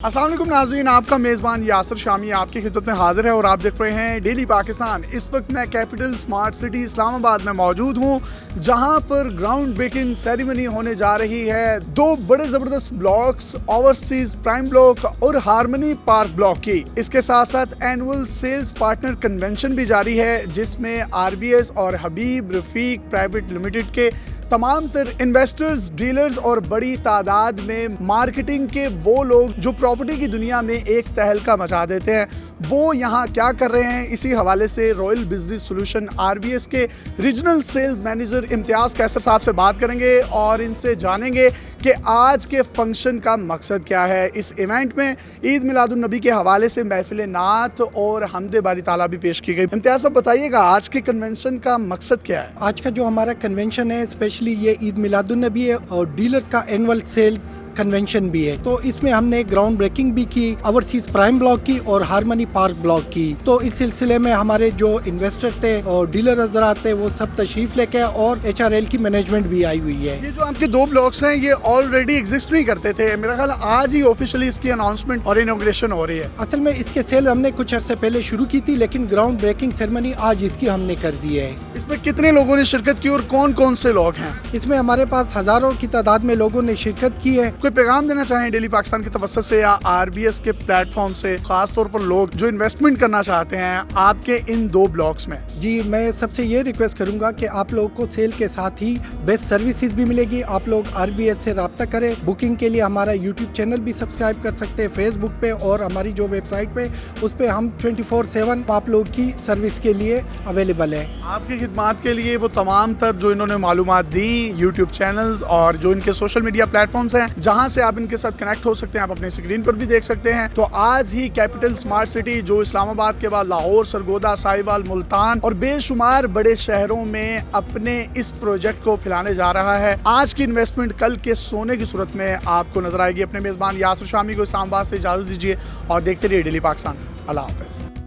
अस्सलाम वालेकुम नाज़रीन, आपका मेज़बान यासिर शामी आपकी खिदमत में हाजिर है और आप देख रहे हैं डेली पाकिस्तान। इस वक्त मैं कैपिटल स्मार्ट सिटी इस्लामाबाद में मौजूद हूँ, जहाँ पर ग्राउंड ब्रेकिंग सेरेमनी होने जा रही है। दो बड़े ज़बरदस्त ब्लॉक्स, ओवरसीज प्राइम ब्लॉक और हार्मनी पार्क ब्लॉक की। इसके साथ साथ एनुअल सेल्स पार्टनर कन्वेंशन भी जारी है, जिसमें RBS और हबीब रफीक प्राइवेट लिमिटेड के तमाम तर इन्वेस्टर्स, डीलर्स और बड़ी तादाद में मार्केटिंग के वो लोग जो प्रॉपर्टी की दुनिया में एक तहलका मचा देते हैं, वो यहाँ क्या कर रहे हैं। इसी हवाले से रॉयल बिजनेस सॉल्यूशन RBS के रीजनल सेल्स मैनेजर इम्तियाज़ कैसर साहब से बात करेंगे और इनसे जानेंगे कि आज के फंक्शन का मकसद क्या है। इस इवेंट में ईद मिलादुन नबी के हवाले से महफिल नात और हमदे बारी ताला भी पेश की गई। इम्तियाज़ साहब बताइएगा, आज के कन्वेंशन का मकसद क्या है? आज का जो हमारा कन्वेंशन है, स्पेशली ये ईद मिलादुन नबी है और डीलर्स का एनुअल सेल्स कन्वेंशन भी है। तो इसमें हमने ग्राउंड ब्रेकिंग भी की, ओवरसीज प्राइम ब्लॉक की और हार्मनी पार्क ब्लॉक की। तो इस सिलसिले में हमारे जो इन्वेस्टर थे और डीलर हज़रात थे, वो सब तशरीफ लेके और HRL की मैनेजमेंट भी आई हुई है। ये जो आपके दो ब्लॉक्स हैं, ये ऑलरेडी एग्जिस्ट नहीं करते थे। मेरा ख्याल आज ही ऑफिशियली इसकी अनाउंसमेंट और इनॉग्रेशन हो रही है। असल में इसके सेल हमने कुछ अर्से पहले शुरू की थी, लेकिन ग्राउंड ब्रेकिंग सेरेमनी आज इसकी हमने कर दी है। इसमें कितने लोगों ने शिरकत की और कौन कौन से लोग हैं? इसमें हमारे पास हजारों की तादाद में लोगों ने शिरकत की है। कोई पैगाम देना चाहें डेली पाकिस्तान की तवज्जो से या RBS के प्लेटफॉर्म से, खास तौर पर लोग जो इन्वेस्टमेंट करना चाहते हैं आपके इन दो ब्लॉक्स में? जी, मैं सबसे ये रिक्वेस्ट करूंगा कि आप लोगों को सेल के साथ ही बेस्ट सर्विसेज भी मिलेगी। आप लोग RBS से रब्ता करें। बुकिंग के लिए हमारा YouTube चैनल भी सब्सक्राइब कर सकते हैं फेसबुक पे, और हमारी जो वेबसाइट पे उस पे हम 24/7 आप लोग की सर्विस के लिए अवेलेबल है। आपकी खिदमत के लिए वो तमाम तर जो इन्होंने मालूमात दी, YouTube चैनल्स और जो इनके सोशल मीडिया प्लेटफॉर्म्स हैं, जहां से आप इनके साथ कनेक्ट हो सकते हैं, आप अपने स्क्रीन पर भी देख सकते हैं। तो आज ही कैपिटल स्मार्ट सिटी, जो इस्लामाबाद के बाद लाहौर, सरगोदा, साहिवाल, मुल्तान और बेशुमार बड़े शहरों में अपने इस प्रोजेक्ट को फैलाने जा रहा है, आज की इन्वेस्टमेंट कल के सोने की सूरत में आपको नजर आएगी। अपने मेजबान यासिर शामी को इस्लामाबाद से इजाजत दीजिए और देखते रहिए डेली पाकिस्तान। अल्लाह हाफिज।